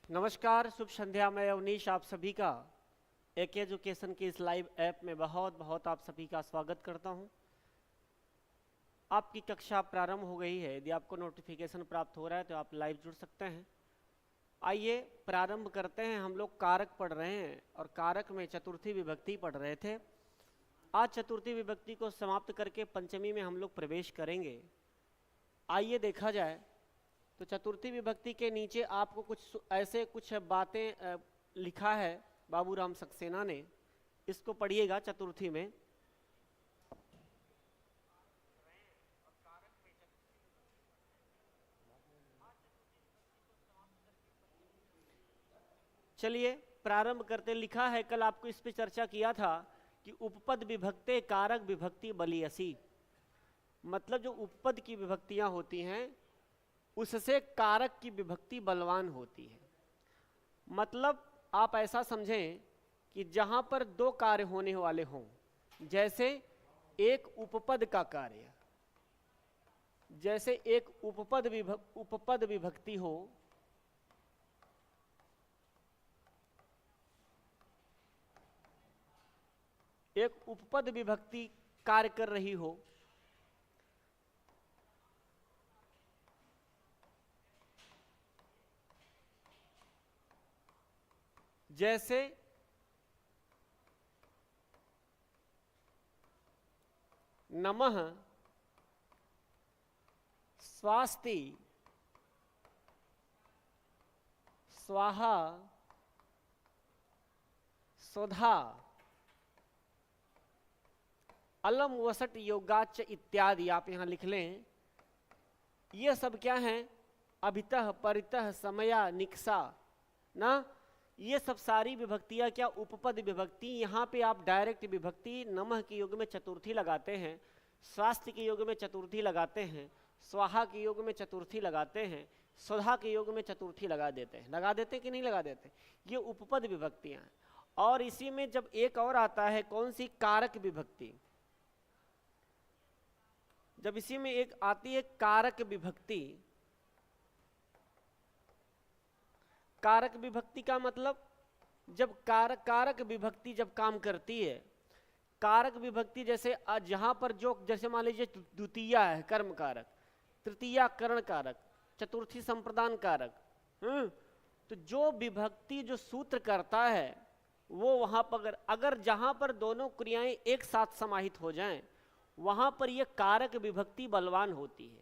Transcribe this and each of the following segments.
नमस्कार, शुभ संध्या। मैं अवनीश आप सभी का एक एजुकेशन की इस लाइव ऐप में बहुत बहुत आप सभी का स्वागत करता हूं। आपकी कक्षा प्रारंभ हो गई है। यदि आपको नोटिफिकेशन प्राप्त हो रहा है तो आप लाइव जुड़ सकते हैं। आइए प्रारंभ करते हैं। हम लोग कारक पढ़ रहे हैं और कारक में चतुर्थी विभक्ति पढ़ रहे थे। आज चतुर्थी विभक्ति को समाप्त करके पंचमी में हम लोग प्रवेश करेंगे। आइए देखा जाए तो चतुर्थी विभक्ति के नीचे आपको कुछ बातें लिखा है बाबूराम सक्सेना ने। इसको पढ़िएगा चतुर्थी में। चलिए प्रारंभ करते। लिखा है, कल आपको इस पे चर्चा किया था कि उपपद विभक्ते कारक विभक्ति बलियसी। मतलब जो उपपद की विभक्तियां होती हैं उससे कारक की विभक्ति बलवान होती है। मतलब आप ऐसा समझें कि जहां पर दो कार्य होने वाले हों, जैसे एक उपपद का कार्य, जैसे एक उपपद विभक्ति हो, एक उपपद विभक्ति कार्य कर रही हो, जैसे नमः स्वास्ति स्वाहा स्वधा अलम वसट योगाच इत्यादि आप यहां लिख लें। ये सब क्या हैं? अभितः परितः समया निक्सा ना। ये सब सारी विभक्तियां क्या उपपद विभक्ति। यहाँ पे आप डायरेक्ट विभक्ति नमः के योग में चतुर्थी लगाते हैं, स्वास्थ्य के योग में चतुर्थी लगाते हैं, स्वाहा के योग में चतुर्थी लगाते हैं, स्वधा के योग में चतुर्थी लगा देते हैं। लगा देते कि नहीं लगा देते? ये उपपद विभक्तियां हैं। और इसी में जब एक और आता है, कौन सी? कारक विभक्ति। जब इसी में एक आती है कारक विभक्ति। कारक विभक्ति का मतलब जब कारक विभक्ति जब काम करती है, कारक विभक्ति जैसे जहां पर जो, जैसे मान लीजिए द्वितीया है कर्म कारक, तृतीया करण कारक, चतुर्थी संप्रदान कारक। तो जो विभक्ति जो सूत्र करता है वो वहां पर अगर जहां पर दोनों क्रियाएं एक साथ समाहित हो जाएं वहां पर यह कारक विभक्ति बलवान होती है।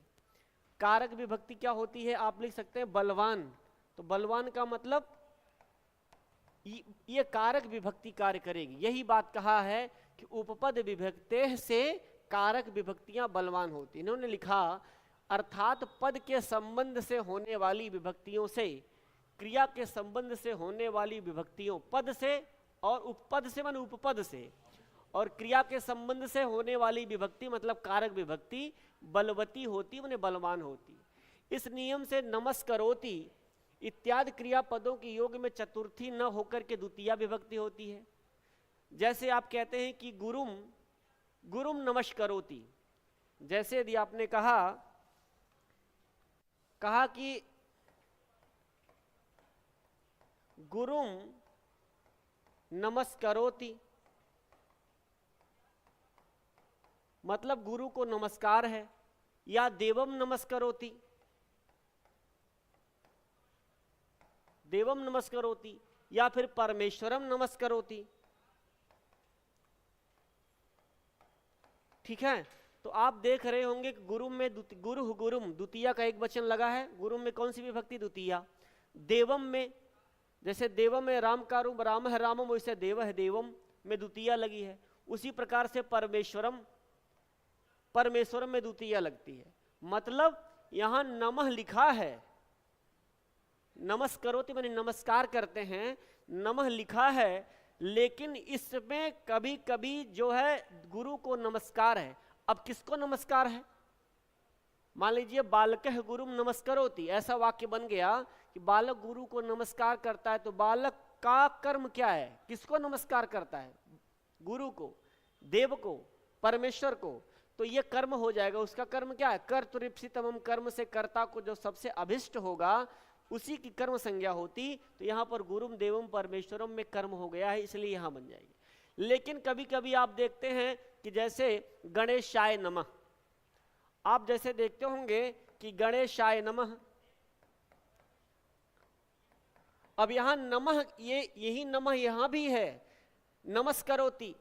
कारक विभक्ति क्या होती है? आप लिख सकते हैं बलवान। तो बलवान का मतलब ये कारक विभक्ति कार्य करेगी। यही बात कहा है कि उपपद विभक्ते से कारक विभक्तियां बलवान होती। इन्होंने लिखा अर्थात पद के संबंध से होने वाली विभक्तियों से, क्रिया के संबंध से होने वाली विभक्तियों, पद से और उपपद से मान उपपद से, और क्रिया के संबंध से होने वाली विभक्ति मतलब कारक विभक्ति बलवती होती, माने बलवान होती। इस नियम से नमस्करोति इत्यादि क्रियापदों के योग में चतुर्थी न होकर के द्वितीया विभक्ति होती है। जैसे आप कहते हैं कि गुरुम गुरुम नमस्करोति। जैसे यदि आपने कहा कि गुरुम नमस्करोति, मतलब गुरु को नमस्कार है। या देवम नमस्करोति, देवम नमस्करोति, या फिर परमेश्वरम नमस्करोति। ठीक है। तो आप देख रहे होंगे कि गुरुम में गुरुम द्वितीया का एक वचन लगा है। गुरुम में कौन सी विभक्ति? द्वितीया। देवम में, जैसे देवम में राम का रूप राम है रामम, वैसे देव है देवम में द्वितीया लगी है। उसी प्रकार से परमेश्वरम में द्वितीया लगती है। मतलब यहां नमः लिखा है, नमस्करोति माने नमस्कार करते हैं, नमः लिखा है, लेकिन इसमें कभी कभी जो है गुरु को नमस्कार है। अब किसको नमस्कार है? मान लीजिए बालकः गुरुम नमस्करोति, ऐसा वाक्य बन गया कि बालक गुरु को नमस्कार करता है। तो बालक का कर्म क्या है? किसको नमस्कार करता है? गुरु को, देव को, परमेश्वर को। तो ये कर्म हो जाएगा। उसका कर्म क्या है? कर्तृप्सितमम कर्म से कर्ता को जो सबसे अभिष्ट होगा उसी की कर्म संज्ञा होती, तो यहाँ पर गुरुम देवम परमेश्वरम में कर्म हो गया है, इसलिए यहाँ बन जाएगी। लेकिन कभी कभी आप देखते हैं कि जैसे गणेशाय नमः, आप जैसे देखते होंगे कि गणेशाय नमः, अब यहाँ नमः, यही नमः यहाँ भी है, नमस्करोति,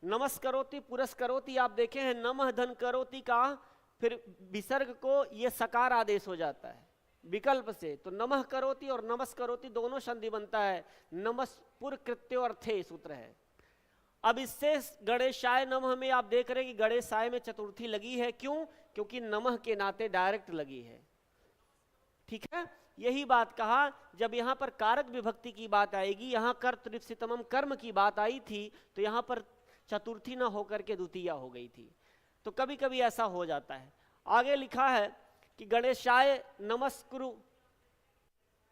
नमस्करोति पुरस्करोति, आप देखे हैं नमः धन करोति का फिर विसर्ग को ये सकार आदेश हो जाता है विकल्प से, तो नमः करोति और नमस्करोति दोनों संधि बनता है, नमस्पुर कृत्यो अर्थे सूत्र है। अब इससे गणेशाय नमः में आप देख रहे हैं कि गणेशाय में चतुर्थी लगी है, क्यों? क्योंकि नमः के नाते डायरेक्ट लगी है, ठीक है। यही बात कहा, जब यहां पर कारक विभक्ति की बात आएगी, यहां कर्तृप्सितमम कर्म की बात आई थी, तो यहां पर चतुर्थी ना होकर के द्वितीय हो गई थी, तो कभी कभी ऐसा हो जाता है। आगे लिखा है कि गणेशाय नमस्कुरु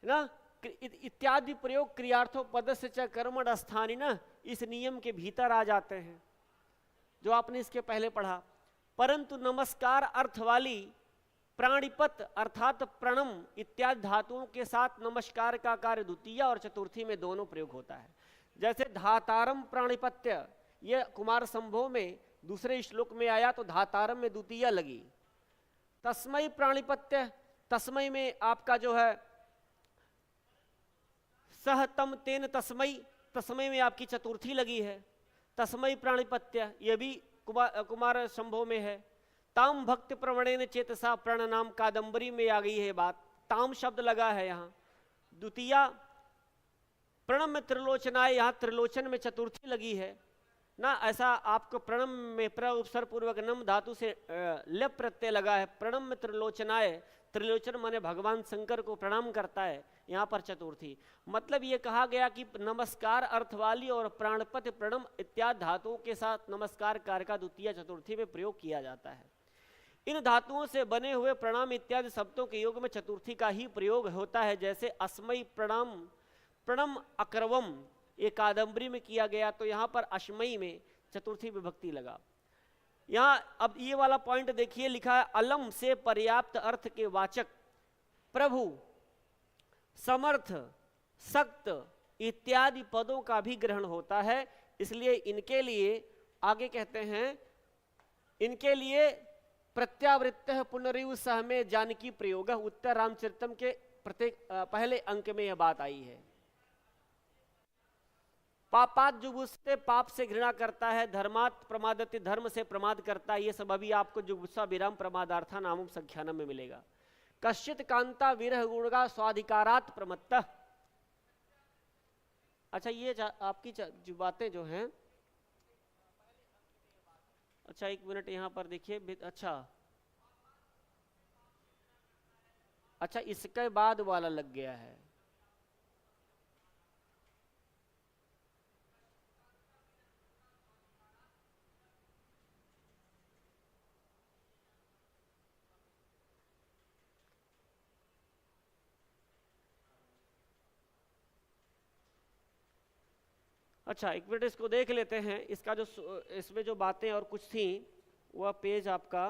ना इत्यादि प्रयोग क्रियार्थों पद से च कर्मण स्थानी ना, इस नियम के भीतर आ जाते हैं जो आपने इसके पहले पढ़ा। परंतु नमस्कार अर्थ वाली प्राणिपत अर्थात प्रणम इत्यादि धातुओं के साथ नमस्कार का कार्य द्वितीय और चतुर्थी में दोनों प्रयोग होता है। जैसे धातारम प्राणिपत्य, ये कुमार संभव में दूसरे श्लोक में आया तो धातारम में द्वितीय लगी। तस्मय प्राणिपत्य, तस्मय में आपका जो है सह तम तेन तस्मय, तस्मय में आपकी चतुर्थी लगी है। तस्मय प्राणिपत्य ये भी कुमार संभव में है। ताम भक्ति प्रवणेन चेतसा प्रण नाम कादंबरी में आ गई है बात, ताम शब्द लगा है यहाँ द्वितीय। प्रणम में त्रिलोचनाय, यहाँ त्रिलोचन में चतुर्थी लगी है ना, ऐसा आपको प्रणम में प्र उपसर्ग पूर्वक नम धातु से लप प्रत्यय लगा है। प्रणम में त्रिलोचनाय, त्रिलोचन माने भगवान शंकर को प्रणाम करता है, यहाँ पर चतुर्थी। मतलब ये कहा गया कि नमस्कार अर्थ वाली और प्राणपति प्रणम इत्यादि धातुओं के साथ नमस्कार कार्य का द्वितीय चतुर्थी में प्रयोग किया जाता है। इन धातुओं से बने हुए प्रणाम इत्यादि शब्दों के योग में चतुर्थी का ही प्रयोग होता है। जैसे अस्मयी प्रणाम, प्रणम अक्रवम, ये कादंबरी में किया गया, तो यहाँ पर अश्मयी में चतुर्थी विभक्ति लगा। यहाँ अब ये वाला पॉइंट देखिए, लिखा है अलम से पर्याप्त अर्थ के वाचक प्रभु, समर्थ, सक्त इत्यादि पदों का भी ग्रहण होता है। इसलिए इनके लिए आगे कहते हैं, इनके लिए प्रत्यावृत्त पुनरिव सह में जानकी प्रयोग, उत्तर रामचरितम के प्रत्येक पहले अंक में यह बात आई है। पापात जुगुस्ते, पाप से घृणा करता है। धर्मात प्रमादति, धर्म से प्रमाद करता है। ये सब अभी आपको जुगुस्सा विराम प्रमादार्था नामम संख्यानम में मिलेगा। कश्चित कांता विरह गुणगा स्वाधिकारात प्रमत्तः। अच्छा ये आपकी जो बातें जो हैं, अच्छा एक मिनट यहाँ पर देखिए, अच्छा इसके बाद वाला लग गया है। अच्छा एक मिनट इसको देख लेते हैं। इसका जो इसमें जो बातें और कुछ थी, वह पेज आपका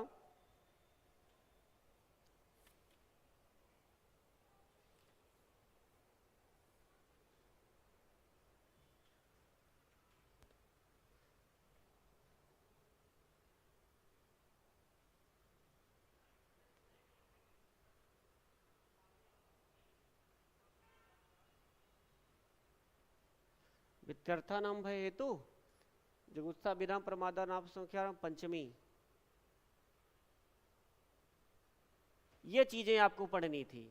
वित्यर्था नाम भय हेतु जुगुत्सा विराम प्रमादा नाम संख्या पंचमी, ये चीजें आपको पढ़नी थी,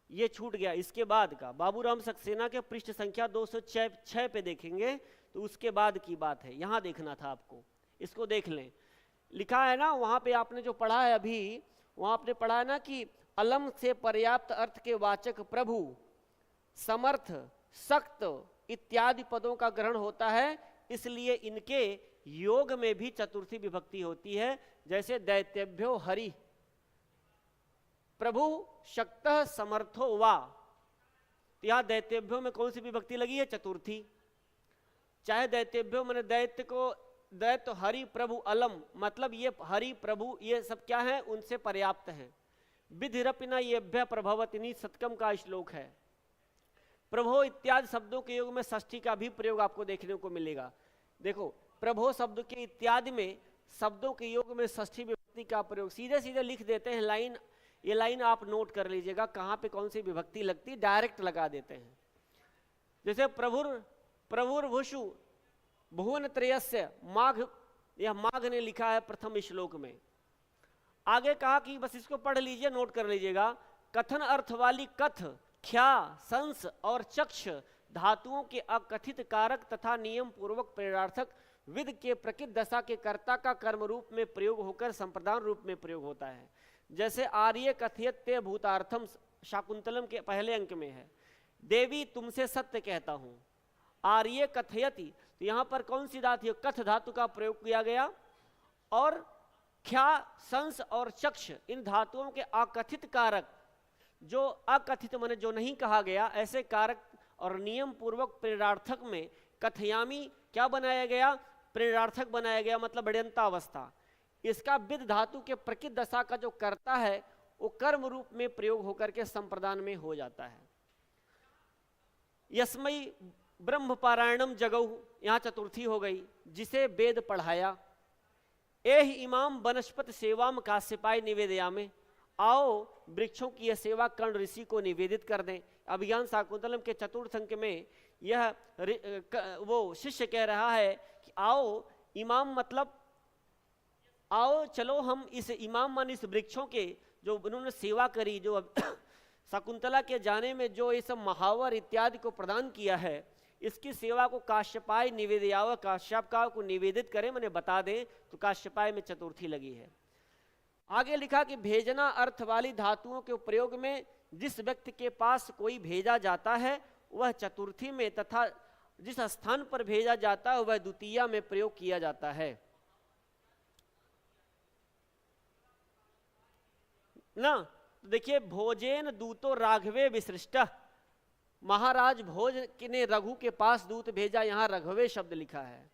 ये छूट गया। इसके बाद का बाबूराम सक्सेना के पृष्ठ संख्या 206 पे देखेंगे तो उसके बाद की बात है, यहां देखना था आपको, इसको देख लें। लिखा है ना वहां पे आपने जो पढ़ा है अभी, वहां आपने पढ़ा है ना कि अलम से पर्याप्त अर्थ के वाचक प्रभु, समर्थ, सक्त इत्यादि पदों का ग्रहण होता है। इसलिए इनके योग में भी चतुर्थी विभक्ति होती है। जैसे दैत्यभ्यो हरि, प्रभु शक्तः समर्थो वा, तो यहां दैत्यभ्यो में कौन सी विभक्ति लगी है? चतुर्थी। चाहे दैत्यभ्यो मैंने दैत्य को दैत्य हरि प्रभु अलम, मतलब ये हरि प्रभु ये सब क्या है? उनसे पर्याप्त हैं। विधिरपिना येभ्य प्रभवतिनी सतकम का श्लोक है। प्रभो इत्यादि शब्दों के योग में षष्ठी का भी प्रयोग आपको देखने को मिलेगा। देखो प्रभो शब्द के इत्यादि में शब्दों के योग में षष्ठी विभक्ति का प्रयोग सीधे सीधे लिख देते हैं। लाइन, ये लाइन आप नोट कर लीजिएगा कहाँ पे कौन सी विभक्ति लगती, डायरेक्ट लगा देते हैं। जैसे प्रभुर्भुषु भुवन त्रयस्य माघ, यह माघ ने लिखा है प्रथम श्लोक में। आगे कहा कि बस इसको पढ़ लीजिए, नोट कर लीजिएगा। कथन अर्थ वाली कथ, ख्या, संस और चक्ष धातुओं के अकथित कारक तथा नियम पूर्वक प्रेरणार्थक विद के प्रकृत दशा के कर्ता का कर्म रूप में प्रयोग होकर संप्रदान रूप में प्रयोग होता है। जैसे आर्य कथयत ते भूतार्थम शाकुंतलम के पहले अंक में है। देवी तुमसे सत्य कहता हूं। आर्य कथयति, तो यहां पर कौन सी धातु, कथ धातु का प्रयोग किया गया। और ख्या, संस और चक्ष इन धातुओं के अकथित कारक, जो अकथित माने जो नहीं कहा गया, ऐसे कारक और नियम पूर्वक प्रेरणार्थक में कथयामी क्या बनाया गया, प्रेरणार्थक बनाया गया, मतलब ऋयंतावस्था। इसका विद धातु के प्रकृत दशा का जो कर्ता है वो कर्म रूप में प्रयोग होकर के संप्रदान में हो जाता है। यस्मई ब्रह्म पारायणम जगऊ, यहां चतुर्थी हो गई, जिसे वेद पढ़ाया। एह इमाम वनस्पति सेवाम काश्यपाय निवेदयामे, आओ वृक्षों की यह सेवा कर्ण ऋषि को निवेदित कर दें। अभिज्ञान शाकुंतलम के चतुर्थ अंक में यह वो शिष्य कह रहा है कि आओ इमाम, मतलब आओ चलो हम इस इमाम मान इस वृक्षों के जो उन्होंने सेवा करी, जो शकुंतला के जाने में जो ये सब महावर इत्यादि को प्रदान किया है, इसकी सेवा को काश्यपाय निवेदयाव, काश्यप का को निवेदित करें, मैंने बता दें, तो काश्यपाय में चतुर्थी लगी है। आगे लिखा कि भेजना अर्थ वाली धातुओं के प्रयोग में जिस व्यक्ति के पास कोई भेजा जाता है वह चतुर्थी में, तथा जिस स्थान पर भेजा जाता है वह द्वितीया में प्रयोग किया जाता है ना। देखिए भोजेन दूतो राघवे विसृष्ट, महाराज भोज ने रघु के पास दूत भेजा, यहां रघवे शब्द लिखा है।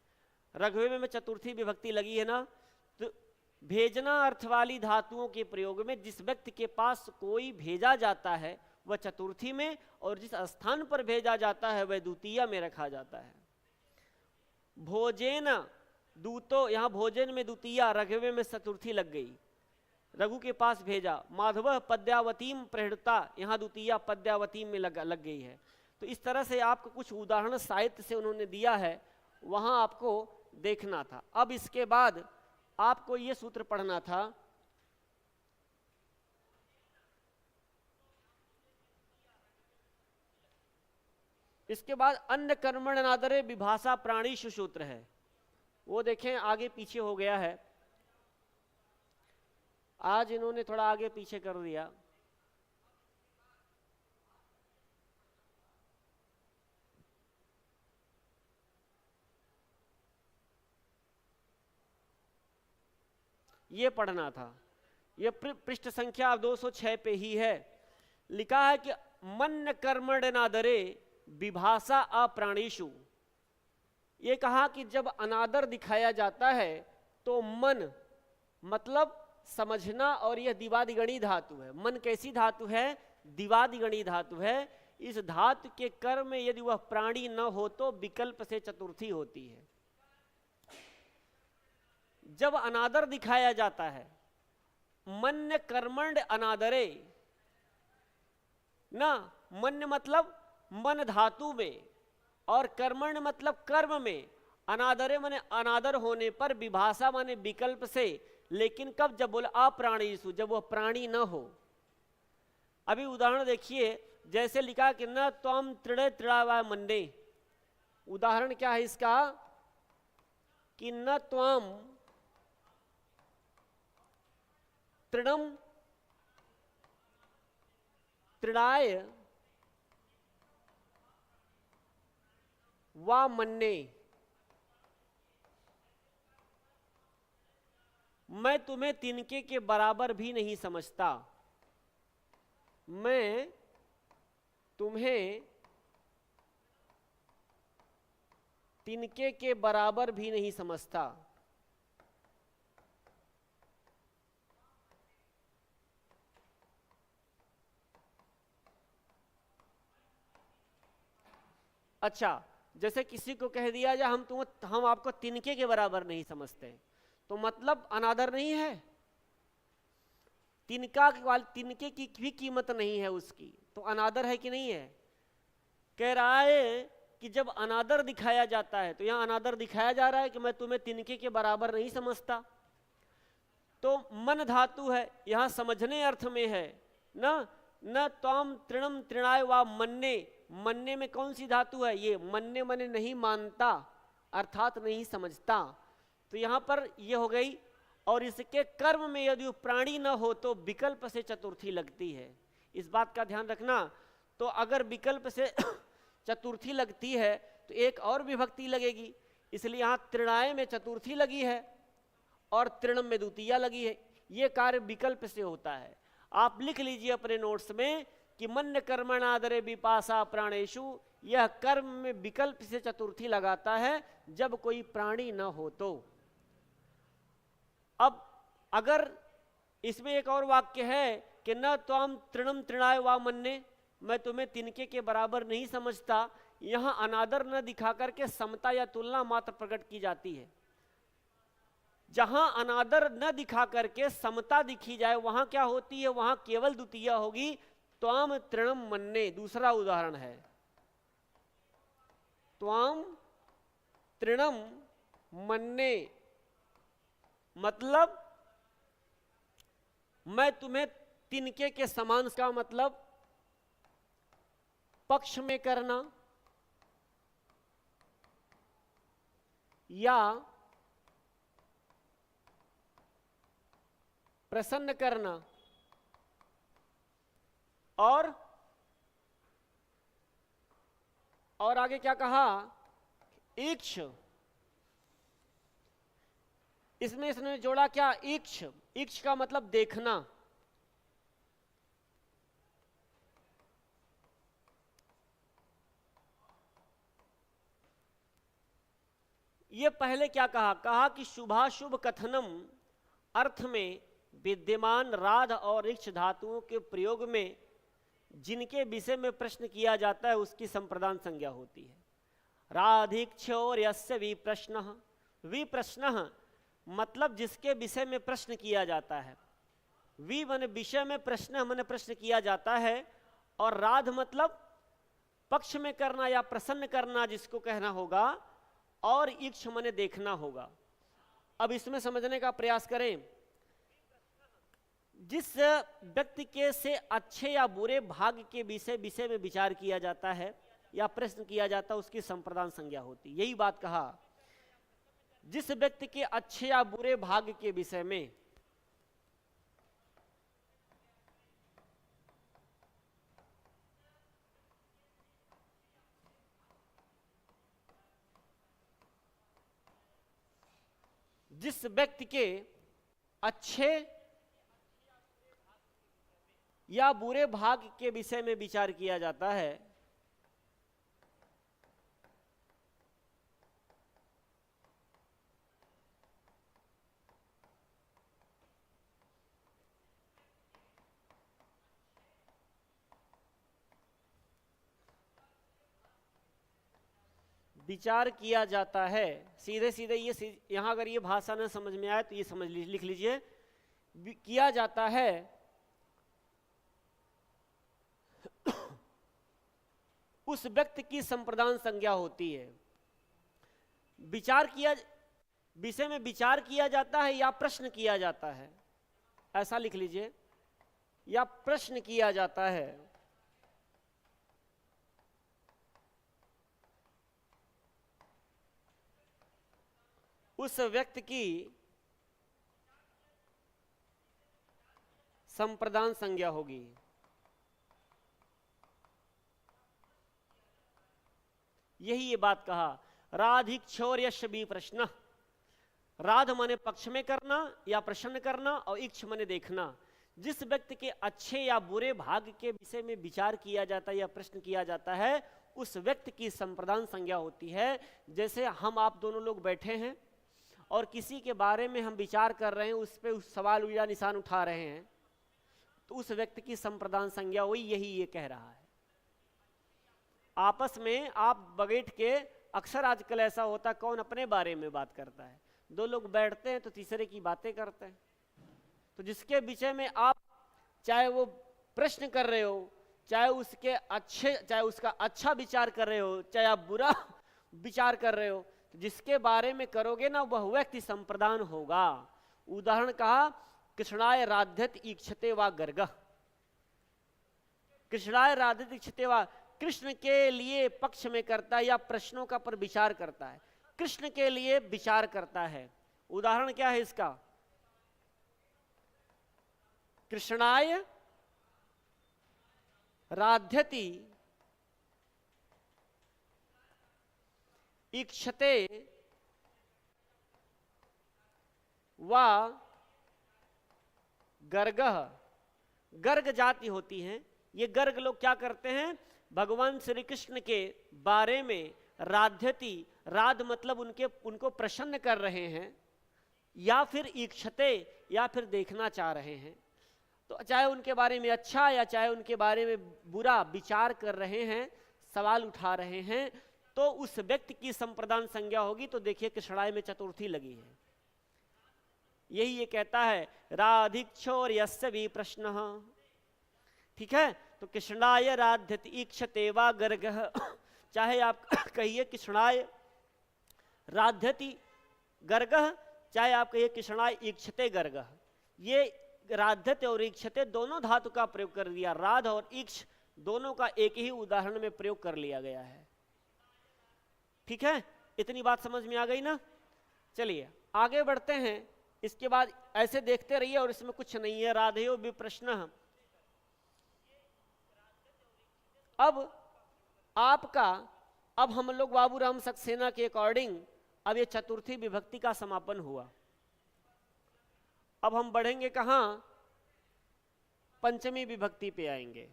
रघवे में चतुर्थी विभक्ति लगी है ना। तो भेजना अर्थ वाली धातुओं के प्रयोग में जिस व्यक्ति के पास कोई भेजा जाता है वह चतुर्थी में, और जिस स्थान पर भेजा जाता है वह द्वितीया में रखा जाता है। भोजेन दूतो, यहां भोजन में द्वितीया, रघवे में चतुर्थी लग गई, रघु के पास भेजा। माधव पद्यावतीम प्रेरणता, यहाँ द्वितीया पद्यावती में लग गई है। तो इस तरह से आपको कुछ उदाहरण साहित्य से उन्होंने दिया है, वहां आपको देखना था। अब इसके बाद आपको ये सूत्र पढ़ना था, इसके बाद अन्य कर्मण नादरे विभाषा प्राणीषु सूत्र है, वो देखें आगे पीछे हो गया है, आज इन्होंने थोड़ा आगे पीछे कर दिया। ये पढ़ना था, ये पृष्ठ संख्या 206 पे ही है। लिखा है कि मन कर्मण नादरे विभाषा अप्राणीषु। ये कहा कि जब अनादर दिखाया जाता है तो मन मतलब समझना, और यह दिवादिगणी धातु है। मन कैसी धातु है, दिवादिगणी धातु है। इस धातु के कर्म में यदि वह प्राणी न हो तो विकल्प से चतुर्थी होती है। जब अनादर दिखाया जाता है, मन कर्मण्ड अनादरे ना, मन मतलब मन धातु में, और कर्मण्ड मतलब कर्म में, अनादरे माने अनादर होने पर, विभाषा माने विकल्प से, लेकिन कब, जब बोले अप्राणीषु, जब वह प्राणी न हो। अभी उदाहरण देखिए, जैसे लिखा कि न त्वम तृण तृणावा मन्ने, उदाहरण क्या है इसका कि न त्वम तृणम तृणाय वा मन्ने, मैं तुम्हें तिनके के बराबर भी नहीं समझता, मैं तुम्हें तिनके के बराबर भी नहीं समझता। अच्छा, जैसे किसी को कह दिया जाए हम आपको तिनके के बराबर नहीं समझते, तो मतलब अनादर नहीं है। तिनके की भी कीमत नहीं है उसकी, तो अनादर है कि नहीं है। कह रहा है कि जब अनादर दिखाया जाता है, तो यहां अनादर दिखाया जा रहा है कि मैं तुम्हें तिनके के बराबर नहीं समझता। तो मन धातु है, यहां समझने अर्थ में है ना। न त्वाम तृणम तृणाय वा मन्ने, मन्ने में कौन सी धातु है, ये मन्ने मने नहीं मानता अर्थात नहीं समझता, तो यहां पर ये हो गई। और इसके कर्म में यदि प्राणी न हो तो विकल्प से चतुर्थी लगती है, इस बात का ध्यान रखना। तो अगर विकल्प से चतुर्थी लगती है तो एक और विभक्ति लगेगी, इसलिए यहां तृणाय में चतुर्थी लगी है और तृणम में द्वितीया लगी है। ये कार्य विकल्प से होता है। आप लिख लीजिए अपने नोट्स में कि मन्य कर्मणादरे विपासा प्राणेशु, यह कर्म में विकल्प से चतुर्थी लगाता है जब कोई प्राणी न हो तो। अब अगर इसमें एक और वाक्य है कि न त्वाम तृणम तृणाय वा मन्ने, मैं तुम्हें तिनके के बराबर नहीं समझता, यहां अनादर न दिखा करके समता या तुलना मात्र प्रकट की जाती है। जहां अनादर न दिखा करके समता दिखी जाए वहां क्या होती है, वहां केवल द्वितीया होगी, त्वाम तृणम मन्ने। दूसरा उदाहरण है, त्वाम तृणम मन्ने, मतलब मैं तुम्हें तिनके के समान, का मतलब पक्ष में करना या प्रसन्न करना, और आगे क्या कहा, इक्ष। इसमें इसने जोड़ा क्या, इक्ष। इक्ष का मतलब देखना। ये पहले क्या कहा कि शुभाशुभ कथनम अर्थ में विद्यमान राध और इक्ष धातुओं के प्रयोग में जिनके विषय में प्रश्न किया जाता है उसकी संप्रदान संज्ञा होती है। राधिक्षोर यस्य विप्रश्नः, विप्रश्नः मतलब जिसके विषय में प्रश्न किया जाता है। वि माने विषय में, प्रश्न माने प्रश्न किया जाता है, और राध मतलब पक्ष में करना या प्रसन्न करना जिसको कहना होगा, और इक्ष माने देखना होगा। अब इसमें समझने का प्रयास करें। जिस व्यक्ति के से अच्छे या बुरे भाग के विषय में विचार किया जाता है या प्रश्न किया जाता है उसकी संप्रदान संज्ञा होती। यही बात कहा, जिस व्यक्ति के अच्छे या बुरे भाग के विषय में जिस व्यक्ति के अच्छे या बुरे भाग के विषय में विचार किया जाता है विचार किया जाता है, सीधे सीधे ये यहां अगर ये भाषा न समझ में आए तो ये समझ लिख लीजिए, किया जाता है उस व्यक्ति की संप्रदान संज्ञा होती है। विषय में विचार किया जाता है या प्रश्न किया जाता है, ऐसा लिख लीजिए, या प्रश्न किया जाता है। उस व्यक्ति की संप्रदान संज्ञा होगी। यही ये बात कहा, राधिक्षौर्यश भी प्रश्न। राध माने पक्ष में करना या प्रश्न करना, और इक्ष माने देखना। जिस व्यक्ति के अच्छे या बुरे भाग के विषय में विचार किया जाता है या प्रश्न किया जाता है उस व्यक्ति की संप्रदान संज्ञा होती है। जैसे हम आप दोनों लोग बैठे हैं और किसी के बारे में हम विचार कर रहे हैं, उस पर उस सवाल या निशान उठा रहे हैं, तो उस व्यक्ति की संप्रदान संज्ञा वही यही ये कह रहा है। आपस में आप बैठ के, अक्सर आजकल ऐसा होता, कौन अपने बारे में बात करता है, दो लोग बैठते हैं तो तीसरे की बातें करते हैं। तो जिसके विषय में आप चाहे वो प्रश्न कर रहे हो, चाहे उसका अच्छा विचार कर रहे हो, चाहे आप बुरा विचार कर रहे हो, तो जिसके बारे में करोगे ना वह व्यक्ति संप्रदान होगा। उदाहरण कहा, कृष्णाय राध्यत ईक्षते वा गर्ग। कृष्णाय राध्यत ईक्षते वा, कृष्ण के लिए पक्ष में करता है या प्रश्नों का पर विचार करता है, कृष्ण के लिए विचार करता है। उदाहरण क्या है इसका? कृष्णाय राध्यति ईक्षते वा गर्गः। गर्ग जाति होती हैं, ये गर्ग लोग क्या करते हैं, भगवान श्री कृष्ण के बारे में राध्यति, राध मतलब उनको प्रसन्न कर रहे हैं, या फिर ईक्षते, या फिर देखना चाह रहे हैं। तो चाहे उनके बारे में अच्छा या चाहे उनके बारे में बुरा विचार कर रहे हैं, सवाल उठा रहे हैं, तो उस व्यक्ति की संप्रदान संज्ञा होगी। तो देखिए कृष्णाय में चतुर्थी लगी है, यही ये कहता है राधिक्षोर यस्य भी प्रश्न। ठीक है, तो कृष्णाय राध्यति ईक्षते वा गर्गः, चाहे आप कहिए कृष्णाय राध्यति गर्गः, चाहे आप कहिए कृष्णाय ईक्षते गर्गः। ये राध्यते और ईक्षते दोनों धातु का प्रयोग कर दिया, राध और ईक्ष दोनों का एक ही उदाहरण में प्रयोग कर लिया गया है। ठीक है, इतनी बात समझ में आ गई ना? चलिए आगे बढ़ते हैं। इसके बाद ऐसे देखते रहिए, और इसमें कुछ नहीं है, राधेयो भी प्रश्न। अब हम लोग बाबूराम सक्सेना के अकॉर्डिंग अब ये चतुर्थी विभक्ति का समापन हुआ। अब हम बढ़ेंगे कहां? पंचमी विभक्ति पे आएंगे।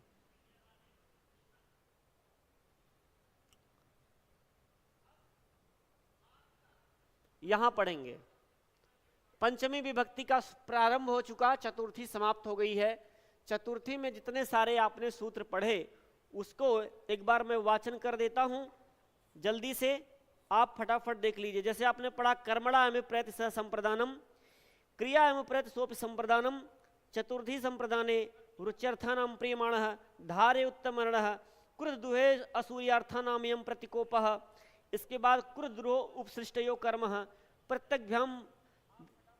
यहां पढ़ेंगे। पंचमी विभक्ति का प्रारंभ हो चुका, चतुर्थी समाप्त हो गई है। चतुर्थी में जितने सारे आपने सूत्र पढ़े उसको एक बार मैं वाचन कर देता हूं, जल्दी से आप फटाफट देख लीजिए। जैसे आपने पढ़ा कर्मणा एवं प्रयत सह संप्रदानम, क्रिया एवं प्रयत सोपि संप्रदानम, चतुर्थी संप्रदाने रुच्यर्थानां प्रियमाणः, धारे उत्तमर्णः, क्रुद्ध दुहे असूर्यार्थानां यं प्रतिकोपः। इसके बाद क्रुद्रोह उपसृष्टयो कर्मः, प्रत्यग्भ्याम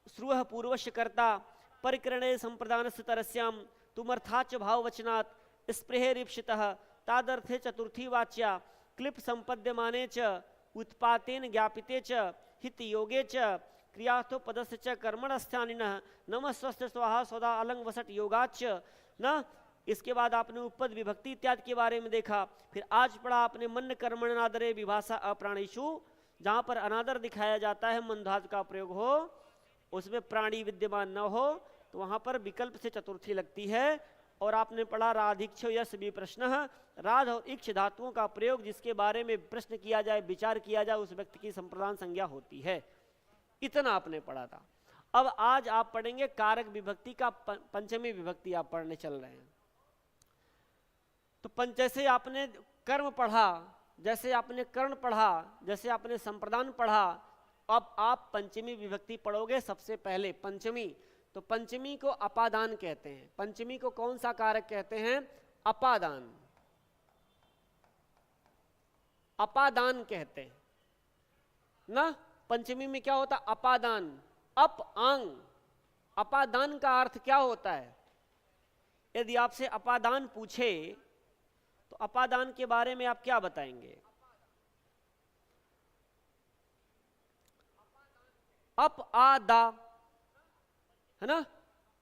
श्रुवः पूर्वस्य कर्ता, परिकरणे संप्रदानस्य तरस्यां तुमर्थाच भाववचनात् स्पृहेरीप्सितः, तादर्थे चतुर्थी वाच्या, क्लिप संपद्यमाने च उत्पातेन ज्ञापिते च हित योगे च क्रियार्थो पदस्य च कर्मणस्थानिनः नमस्वस्य स्वाहा सदा अलंग वसट योगाच न। इसके बाद आपने उपपद विभक्ति इत्यादि के बारे में देखा। फिर आज पढ़ा आपने मन कर्मण अनादरे विभाषा अप्राणीषु, जहां पर अनादर दिखाया जाता है मन धातु का प्रयोग हो, उसमें प्राणी विद्यमान न हो, तो वहां पर विकल्प से चतुर्थी लगती है। और आपने पढ़ा राधिक्ष यश भी प्रश्न, राध और इक्ष धातुओं का प्रयोग जिसके बारे में प्रश्न किया जाए, विचार किया जाए, उस व्यक्ति की संप्रदान संज्ञा होती है। इतना आपने पढ़ा था। अब आज आप पढ़ेंगे कारक विभक्ति का पंचमी विभक्ति आप पढ़ने चल रहे हैं। तो जैसे आपने कर्म पढ़ा, जैसे आपने कर्ण पढ़ा, जैसे आपने संप्रदान पढ़ा, अब आप पंचमी विभक्ति पढ़ोगे। सबसे पहले पंचमी, तो पंचमी को अपादान कहते हैं। पंचमी को कौन सा कारक कहते हैं? अपादान। अपादान कहते हैं ना। पंचमी में क्या होता? अपादान, अप आंग। अपादान का अर्थ क्या होता है? यदि आपसे अपादान पूछे तो अपादान के बारे में आप क्या बताएंगे? अप आ दा, है ना।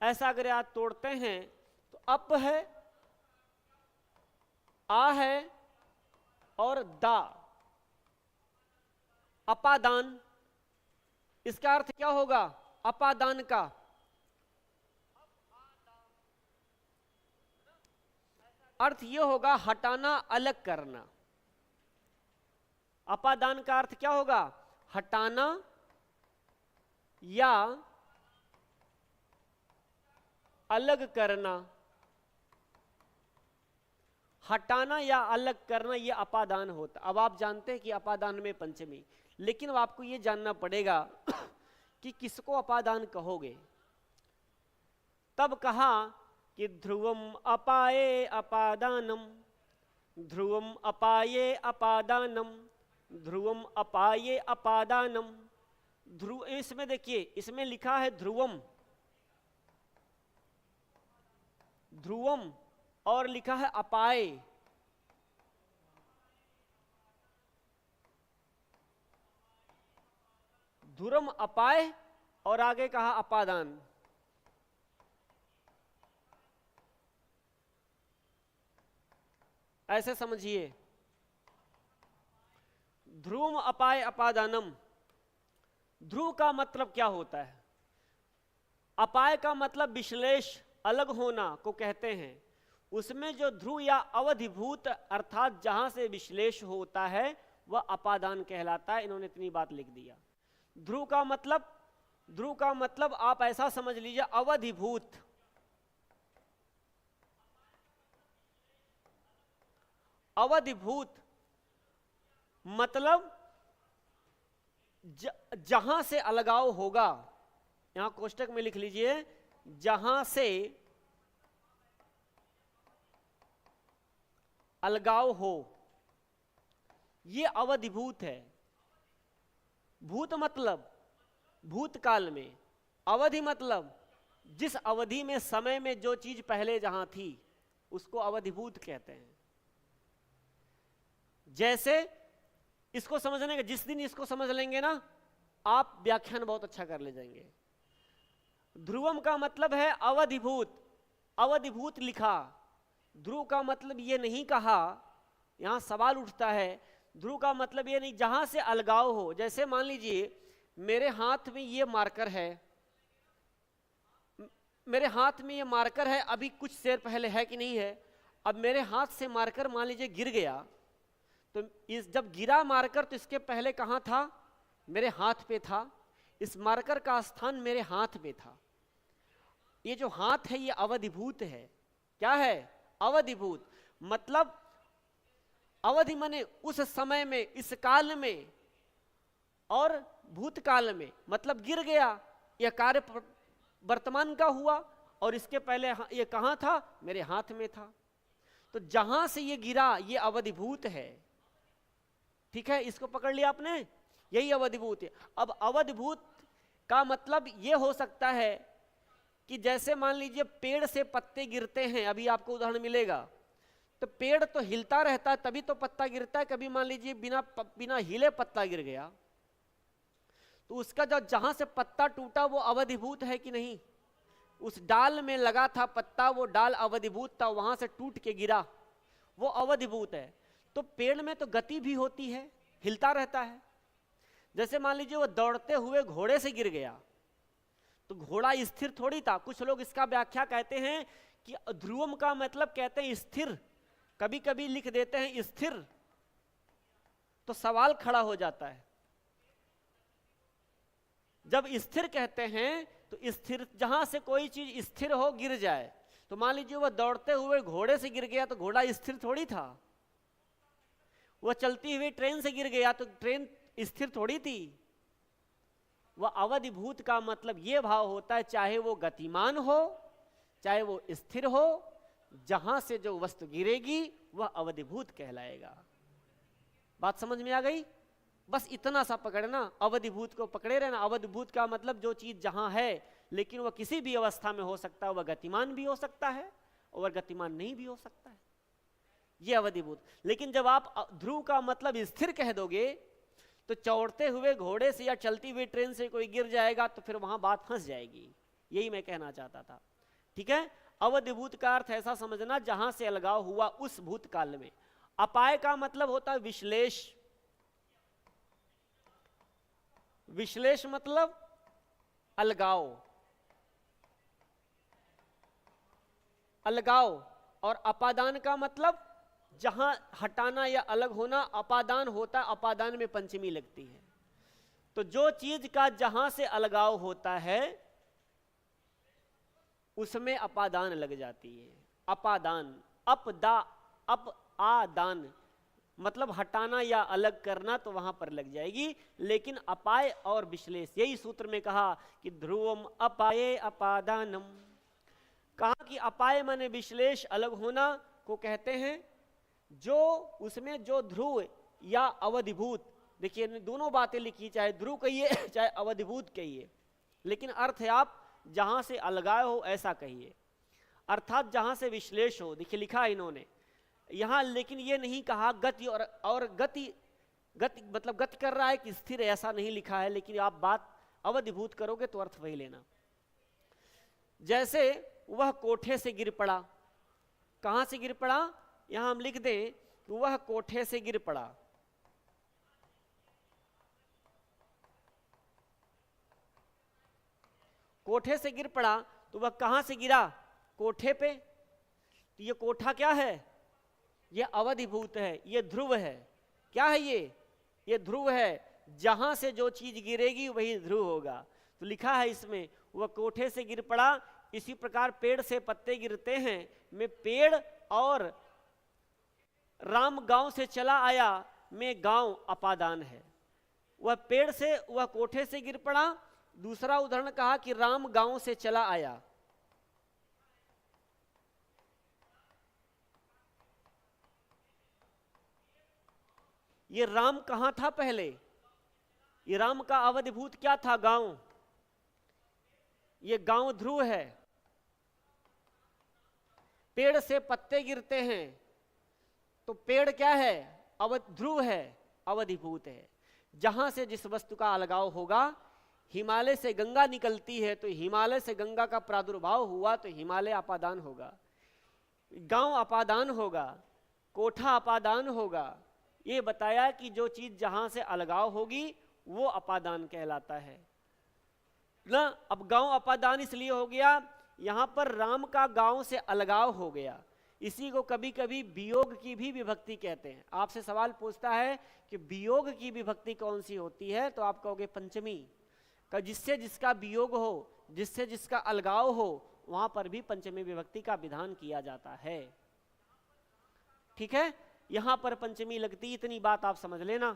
ऐसा अगर आप तोड़ते हैं तो अप है, आ है और दा, अपादान। इसका अर्थ क्या होगा अपादान का? अर्थ यह होगा हटाना, अलग करना। अपादान का अर्थ क्या होगा? हटाना या अलग करना। हटाना या अलग करना ये अपादान होता। अब आप जानते हैं कि अपादान में पंचमी, लेकिन अब आपको ये जानना पड़ेगा कि किसको अपादान कहोगे। तब कहा कि ध्रुवम अपाये अपादानम, ध्रुवम अपाये अपादानम, ध्रुवम अपाये अपादानम। ध्रुव, इसमें देखिए, इसमें लिखा है ध्रुवम, ध्रुवम, और लिखा है अपाय। ध्रुवम अपाय और आगे कहा अपादान। ऐसे समझिए, ध्रुवम अपाय अपादानम। ध्रुव का मतलब क्या होता है? अपाय का मतलब विश्लेष, अलग होना को कहते हैं। उसमें जो ध्रुव या अवधिभूत अर्थात जहां से विश्लेष होता है वह अपादान कहलाता है। इन्होंने इतनी बात लिख दिया। ध्रुव का मतलब आप ऐसा समझ लीजिए, अवधिभूत, अवधिभूत मतलब जहां से अलगाव होगा, यहां कोष्टक में लिख लीजिए, जहां से अलगाव हो, ये अवधिभूत है। भूत मतलब भूतकाल में, अवधि मतलब जिस अवधि में, समय में जो चीज पहले जहां थी उसको अवधिभूत कहते हैं। जैसे इसको समझने का, जिस दिन इसको समझ लेंगे ना आप, व्याख्यान बहुत अच्छा कर ले जाएंगे। ध्रुवम का मतलब है अवधिभूत, अवधिभूत लिखा। ध्रुव का मतलब ये नहीं कहा, यहां सवाल उठता है। ध्रुव का मतलब ये नहीं, जहां से अलगाव हो। जैसे मान लीजिए मेरे हाथ में ये मार्कर है, मेरे हाथ में ये मार्कर है, अभी कुछ देर पहले है कि नहीं है। अब मेरे हाथ से मार्कर मान लीजिए गिर गया, तो इस जब गिरा मार्कर तो इसके पहले कहां था? मेरे हाथ पे था। इस मार्कर का स्थान मेरे हाथ में था। ये जो हाथ है ये अवधिभूत है। क्या है? अवधिभूत। मतलब अवधि माने उस समय में, इस काल में, और भूतकाल में, मतलब गिर गया, यह कार्य वर्तमान का हुआ, और इसके पहले ये कहां था? मेरे हाथ में था। तो जहां से ये गिरा ये अवधिभूत है। ठीक है, इसको पकड़ लिया आपने, यही अवधिभूत है। अब अवधिभूत का मतलब ये हो सकता है कि जैसे मान लीजिए पेड़ से पत्ते गिरते हैं, अभी आपको उदाहरण मिलेगा, तो पेड़ तो हिलता रहता है तभी तो पत्ता गिरता है। कभी मान लीजिए बिना हिले पत्ता गिर गया, तो उसका जो जहां से पत्ता टूटा वो अवधिभूत है कि नहीं? उस डाल में लगा था पत्ता, वो डाल अवधिभूत था, वहां से टूट के गिरा, वो अवधिभूत है। तो पेड़ में तो गति भी होती है, हिलता रहता है। जैसे मान लीजिए वो दौड़ते हुए घोड़े से गिर गया, तो घोड़ा स्थिर थोड़ी था। कुछ लोग इसका व्याख्या कहते हैं कि ध्रुवम का मतलब कहते हैं स्थिर, कभी कभी लिख देते हैं स्थिर, तो सवाल खड़ा हो जाता है। जब स्थिर कहते हैं तो स्थिर, जहां से कोई चीज स्थिर हो, गिर जाए, तो मान लीजिए वह दौड़ते हुए घोड़े से गिर गया, तो घोड़ा स्थिर थोड़ी था। वह चलती हुई ट्रेन से गिर गया तो ट्रेन स्थिर थोड़ी थी। वह अवधिभूत का मतलब यह भाव होता है, चाहे वो गतिमान हो चाहे वो स्थिर हो, जहां से जो वस्तु गिरेगी वह अवधिभूत कहलाएगा। बात समझ में आ गई? बस इतना सा पकड़ना, अवधिभूत को पकड़े रहना। अवधिभूत का मतलब जो चीज जहां है, लेकिन वह किसी भी अवस्था में हो सकता है। वह गतिमान भी हो सकता है और गतिमान नहीं भी हो सकता है, यह अवधिभूत। लेकिन जब आप ध्रुव का मतलब स्थिर कह दोगे, तो चौड़ते हुए घोड़े से या चलती हुई ट्रेन से कोई गिर जाएगा तो फिर वहां बात फंस जाएगी। यही मैं कहना चाहता था। ठीक है, अवधिभूत का अर्थ ऐसा समझना जहां से अलगाव हुआ उस भूतकाल में। अपाय का मतलब होता है विश्लेष। विश्लेष मतलब अलगाव, अलगाव। और अपादान का मतलब जहां हटाना या अलग होना, अपादान होता है, अपादान में पंचमी लगती है। तो जो चीज का जहां से अलगाव होता है उसमें अपादान लग जाती है। अपादान, अपदा अपादान मतलब हटाना या अलग करना, तो वहां पर लग जाएगी। लेकिन अपाय और विश्लेष, यही सूत्र में कहा कि ध्रुवम अपाये अपादानम। कहा कि अपाय माने विश्लेष, अलग होना को कहते हैं जो उसमें जो ध्रुव या अवधिभूत, देखिए दोनों बातें लिखी, चाहे ध्रुव कहिए चाहे अवधिभूत कहिए, लेकिन अर्थ है आप जहां से अलगाव हो ऐसा कहिए, अर्थात जहां से विश्लेष हो। देखिए लिखा है इन्होंने यहां, लेकिन ये नहीं कहा गति और गति मतलब गति कर रहा है कि स्थिर, ऐसा नहीं लिखा है, लेकिन आप बात अवधिभूत करोगे तो अर्थ वही लेना। जैसे वह कोठे से गिर पड़ा, कहां से गिर पड़ा, यहां हम लिख दें कि वह कोठे से गिर पड़ा। कोठे से गिर पड़ा तो वह कहां से गिरा, कोठे पे। तो ये कोठा क्या है, ये अवधिभूत है, ये ध्रुव है। क्या है ये ध्रुव है, जहां से जो चीज गिरेगी वही ध्रुव होगा। तो लिखा है इसमें वह कोठे से गिर पड़ा। इसी प्रकार पेड़ से पत्ते गिरते हैं, में पेड़ और राम गांव से चला आया में गांव अपादान है। वह पेड़ से वह कोठे से गिर पड़ा। दूसरा उदाहरण कहा कि राम गांव से चला आया। ये राम कहां था पहले, ये राम का अवधिभूत क्या था, गांव। ये गांव ध्रुव है। पेड़ से पत्ते गिरते हैं तो पेड़ क्या है, ध्रुव है, अवधिभूत है। जहां से जिस वस्तु का अलगाव होगा, हिमालय से गंगा निकलती है तो हिमालय से गंगा का प्रादुर्भाव हुआ तो हिमालय अपादान होगा, गांव अपादान होगा, कोठा अपादान होगा। ये बताया कि जो चीज जहां से अलगाव होगी वो अपादान कहलाता है ना। अब गांव अपादान इसलिए हो गया, यहां पर राम का गांव से अलगाव हो गया। इसी को कभी कभी वियोग की भी विभक्ति कहते हैं। आपसे सवाल पूछता है कि वियोग की विभक्ति कौन सी होती है, तो आप कहोगे पंचमी का, जिससे जिसका वियोग हो, जिससे जिसका अलगाव हो, वहां पर भी पंचमी विभक्ति का विधान किया जाता है। ठीक है, यहां पर पंचमी लगती, इतनी बात आप समझ लेना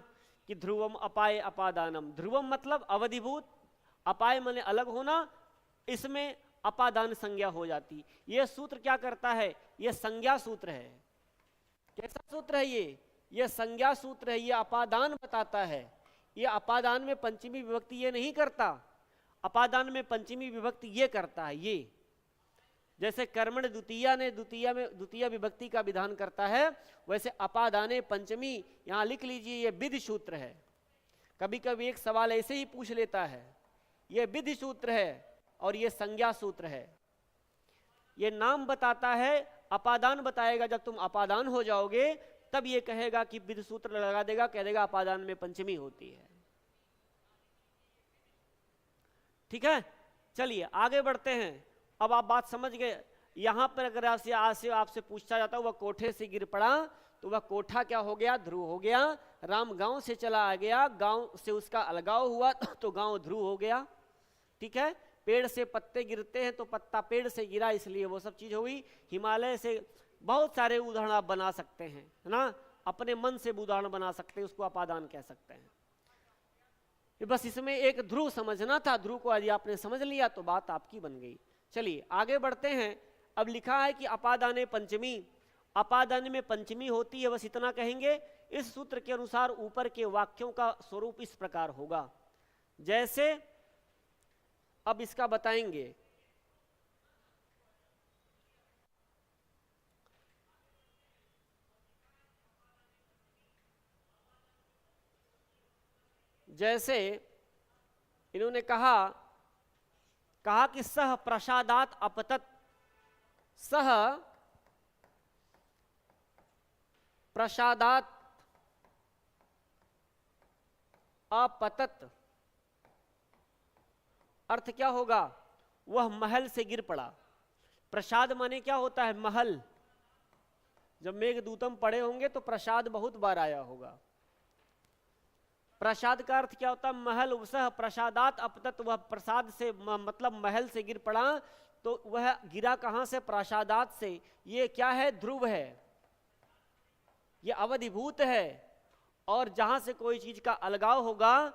कि ध्रुवम अपाय अपादानम। ध्रुवम मतलब अवधिभूत, अपाय माने अलग होना, इसमें अपादान संज्ञा हो जाती। यह सूत्र क्या करता है, यह संज्ञा सूत्र है। कैसा सूत्र है ये संज्ञा सूत्र है। यह अपादान बताता है। यह अपादान में पंचमी विभक्ति ये नहीं करता, अपादान में पंचमी विभक्ति ये करता है। ये जैसे कर्मण द्वितीया ने द्वितीय विभक्ति का विधान करता है, वैसे अपादाने पंचमी, यहां लिख लीजिए ये विधि सूत्र है। कभी कभी एक सवाल ऐसे ही पूछ लेता है, ये विधि सूत्र है और ये संज्ञा सूत्र है। ये नाम बताता है, अपादान बताएगा। जब तुम अपादान हो जाओगे तब ये कहेगा कि विधि सूत्र लगा देगा, कह देगा अपादान में पंचमी होती है। ठीक है, चलिए आगे बढ़ते हैं। अब आप बात समझ गए। यहां पर अगर आपसे पूछा जाता वह कोठे से गिर पड़ा, तो वह कोठा क्या हो गया, ध्रुव हो गया। राम गांव से चला आ गया, गांव से उसका अलगाव हुआ तो गांव ध्रुव हो गया। ठीक है, पेड़ से पत्ते गिरते हैं तो पत्ता पेड़ से गिरा, इसलिए वो सब चीज हुई। हिमालय से बहुत सारे उदाहरण आप बना सकते हैं, है ना, अपने मन से उदाहरण बना सकते हैं, उसको अपादान कह सकते हैं। बस इसमें एक ध्रुव समझना था, ध्रुव को यदि आपने समझ लिया तो बात आपकी बन गई। चलिए आगे बढ़ते हैं। अब लिखा है कि अपादाने पंचमी, अपादान में पंचमी होती है, बस इतना कहेंगे। इस सूत्र के अनुसार ऊपर के वाक्यों का स्वरूप इस प्रकार होगा, जैसे अब इसका बताएंगे। जैसे इन्होंने कहा कि सह प्रसादात अपतत, सह प्रसादात अपतत, अर्थ क्या होगा, वह महल से गिर पड़ा। प्रसाद माने क्या होता है, महल। जब मेघदूतम पढ़े होंगे तो प्रसाद बहुत बार आया होगा। प्रसाद का अर्थ क्या होता है, महल। सह प्रसादात अपतत, वह प्रसाद से मतलब महल से गिर पड़ा। तो वह गिरा कहां से, प्रसादात से। ये क्या है, ध्रुव है। ये अवधिभूत है, और जहां से कोई चीज का अलगाव होगा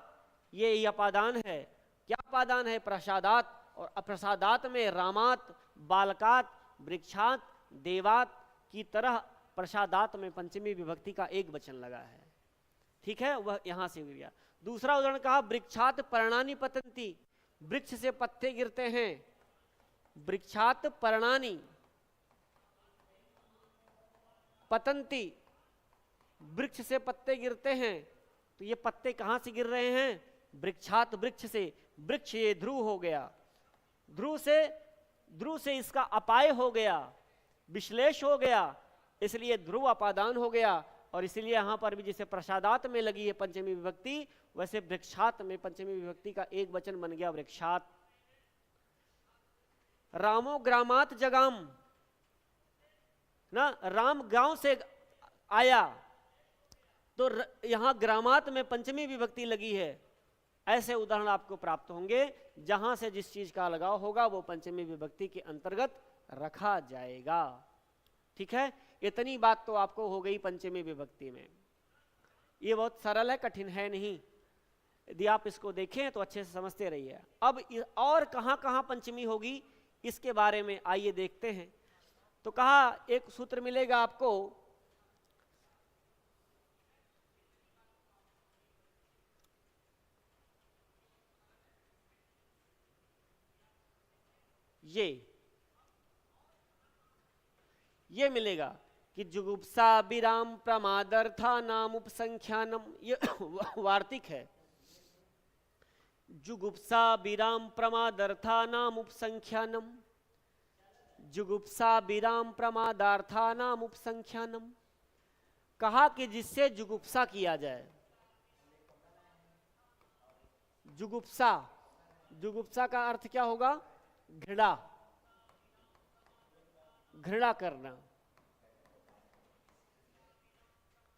ये अपादान है। क्या अपादान है? प्रसादात, और अप्रसादात में रामात, बालकात, वृक्षात, देवात की तरह प्रसादात में पंचमी विभक्ति का एक वचन लगा है। ठीक है, वह यहां से गिर गया। दूसरा उदाहरण कहा वृक्षात पर्णानि पतंती, वृक्ष से पत्ते गिरते हैं। वृक्षात पर्णानि पतंती, वृक्ष से पत्ते गिरते हैं। तो ये पत्ते कहां से गिर रहे हैं? वृक्षात, वृक्ष से। वृक्ष ये ध्रुव हो गया, ध्रुव से इसका अपाय हो गया, विश्लेष हो गया, इसलिए ध्रुव अपादान हो गया। और इसलिए यहां पर भी जैसे प्रसादात में लगी है पंचमी विभक्ति, वैसे वृक्षात में पंचमी विभक्ति का एक वचन बन गया वृक्षात। रामो ग्रामात जगाम ना, राम गांव से आया, तो यहां ग्रामात में पंचमी विभक्ति लगी है। ऐसे उदाहरण आपको प्राप्त होंगे जहां से जिस चीज का लगाव होगा वो पंचमी विभक्ति के अंतर्गत रखा जाएगा। ठीक है, इतनी बात तो आपको हो गई पंचमी विभक्ति में। ये बहुत सरल है, कठिन है नहीं। यदि आप इसको देखें तो अच्छे से समझते रहिए। अब और कहां कहां पंचमी होगी इसके बारे में आइए देखते हैं। तो कहा एक सूत्र मिलेगा आपको, ये मिलेगा कि जुगुप्सा विराम प्रमादर्था नाम उपसंख्यानम, ये वार्तिक है। जुगुप्सा विराम प्रमादर्था नाम उपसंख्यानम, जुगुप्सा विराम प्रमादार्था नाम उपसंख्यानम। कहा कि जिससे जुगुप्सा किया जाए। जुगुप्सा, जुगुप्सा का अर्थ क्या होगा? घृणा, घृणा करना।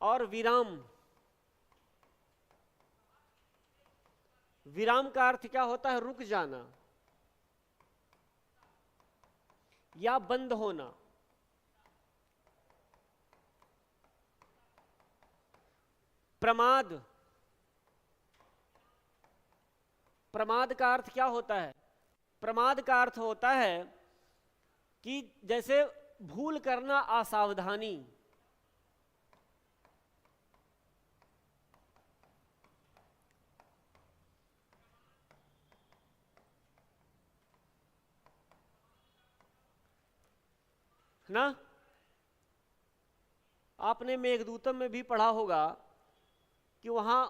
और विराम, विराम का अर्थ क्या होता है? रुक जाना या बंद होना। प्रमाद, प्रमाद का अर्थ क्या होता है? प्रमाद का अर्थ होता है कि जैसे भूल करना, असावधानी। ना, आपने मेघदूतम में भी पढ़ा होगा कि वहां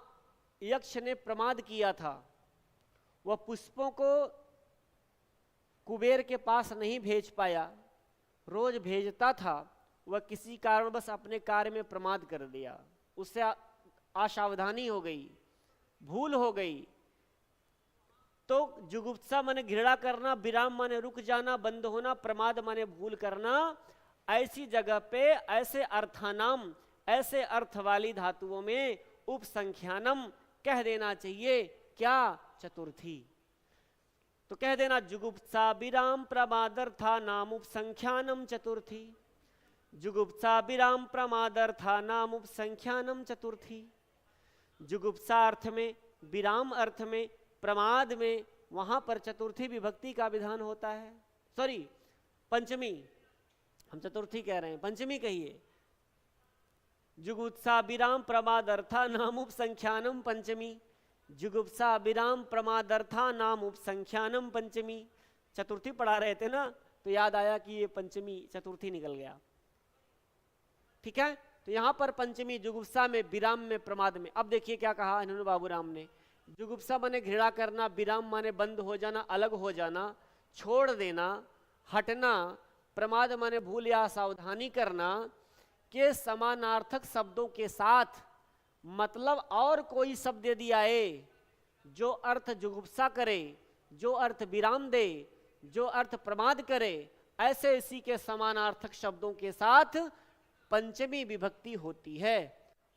यक्ष ने प्रमाद किया था। वह पुष्पों को कुबेर के पास नहीं भेज पाया, रोज भेजता था, वह किसी कारणवश अपने कार्य में प्रमाद कर दिया, उससे असावधानी हो गई, भूल हो गई। तो जुगुप्सा माने घृणा करना, विराम माने रुक जाना, बंद होना, प्रमाद माने भूल करना। ऐसी जगह पे ऐसे अर्थानाम, ऐसे अर्थ वाली धातुओं में उपसंख्यानम कह देना चाहिए। क्या? चतुर्थी। तो कह देना जुगुप्सा विराम प्रमादर्था नाम उपसंख्यानम चतुर्थी, जुगुप्सा विराम प्रमादर्था नाम उपसंख्यानम चतुर्थी। जुगुप्सा अर्थ में, विराम अर्थ में, प्रमाद में, वहां पर चतुर्थी विभक्ति का विधान होता है। सॉरी, पंचमी, हम चतुर्थी कह रहे हैं, पंचमी कहिए। जुगुप्सा विराम प्रमादर्था नाम उपसंख्यानम पंचमी, जुगुप्सा विराम प्रमादर्था नाम उपसंख्यानम पंचमी। चतुर्थी पढ़ा रहे थे ना, तो याद आया कि ये पंचमी चतुर्थी निकल गया। ठीक है, तो यहां पर पंचमी जुगुप्सा में, विराम में, प्रमाद में। अब देखिए क्या कहा इन्होंने बाबूराम ने। जुगुप्सा माने घृणा करना, विराम माने बंद हो जाना, अलग हो जाना, छोड़ देना, हटना, प्रमाद माने भूल या सावधानी करना के समानार्थक शब्दों के साथ, मतलब और कोई शब्द यदि आए जो अर्थ जुगुप्सा करे, जो अर्थ विराम दे, जो अर्थ प्रमाद करे, ऐसे इसी के समानार्थक शब्दों के साथ पंचमी विभक्ति होती है।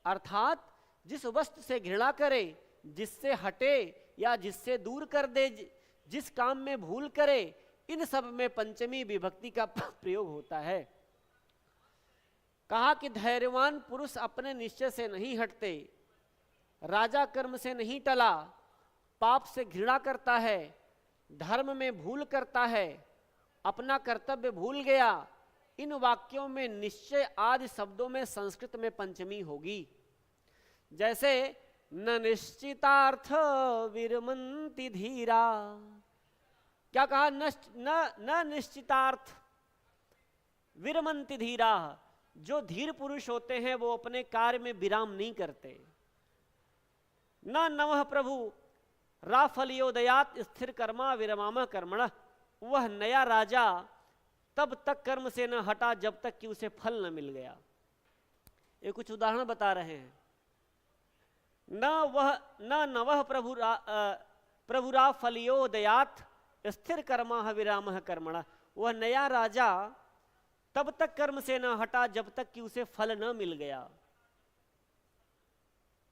अर्थात जिस वस्तु से घृणा करे, जिससे हटे या जिससे दूर कर दे, जिस काम में भूल करे, इन सब में पंचमी विभक्ति का प्रयोग होता है। कहा कि धैर्यवान पुरुष अपने निश्चय से नहीं हटते, राजा कर्म से नहीं टला, पाप से घृणा करता है, धर्म में भूल करता है, अपना कर्तव्य भूल गया। इन वाक्यों में निश्चय आदि शब्दों में संस्कृत में पंचमी होगी। जैसे न निश्चितार्थ विरमन्ति धीरा, क्या कहा? न निश्चितार्थ विरमन्ति धीरा, जो धीर पुरुष होते हैं वो अपने कार्य में विराम नहीं करते। न नवः प्रभु राफलियोदयात स्थिर कर्मा विरमामः कर्मणः, वह नया राजा तब तक कर्म से न हटा जब तक कि उसे फल न मिल गया। ये कुछ उदाहरण बता रहे हैं। न नवः प्रभु राफलियोदयात स्थिर कर्मा विरामः कर्मणः, वह नया राजा तब तक कर्म से न हटा जब तक कि उसे फल न मिल गया।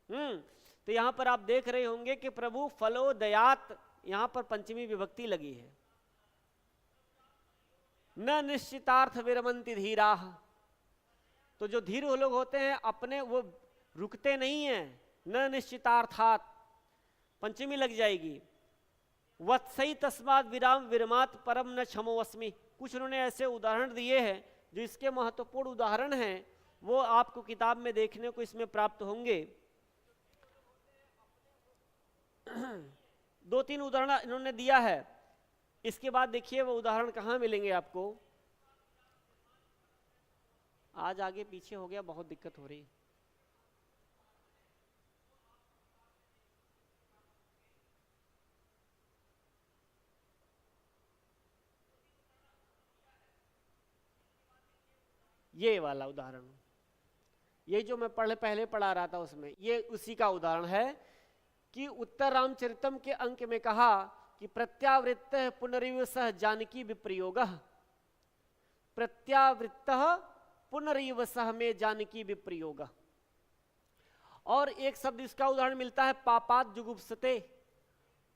तो यहां पर आप देख रहे होंगे कि प्रभु फलोदयात, यहां पर पंचमी विभक्ति लगी है। न निश्चितार्थ विरमन्ति धीरा, तो जो धीर लोग होते हैं अपने वो रुकते नहीं हैं। न निश्चितार्थात पंचमी लग जाएगी। वत्सई तस्मात् विराम विरमात परम न क्षमोऽस्मि, कुछ उन्होंने ऐसे उदाहरण दिए हैं जो इसके महत्वपूर्ण उदाहरण हैं, वो आपको किताब में देखने को इसमें प्राप्त होंगे। दो तीन उदाहरण इन्होंने दिया है। इसके बाद देखिए वो उदाहरण कहाँ मिलेंगे आपको। आज आगे पीछे हो गया, बहुत दिक्कत हो रही। ये वाला उदाहरण, ये जो मैं पहले पढ़ा रहा था उसमें, ये उसी का उदाहरण है कि उत्तर रामचरितम के अंक में कहा कि प्रत्यावृत्त पुनरिव सह जानकी विप्रयोग, प्रत्यावृत्त पुनरिव सह में जानकी विप्रयोग। और एक शब्द इसका उदाहरण मिलता है पापात जुगुप्सते,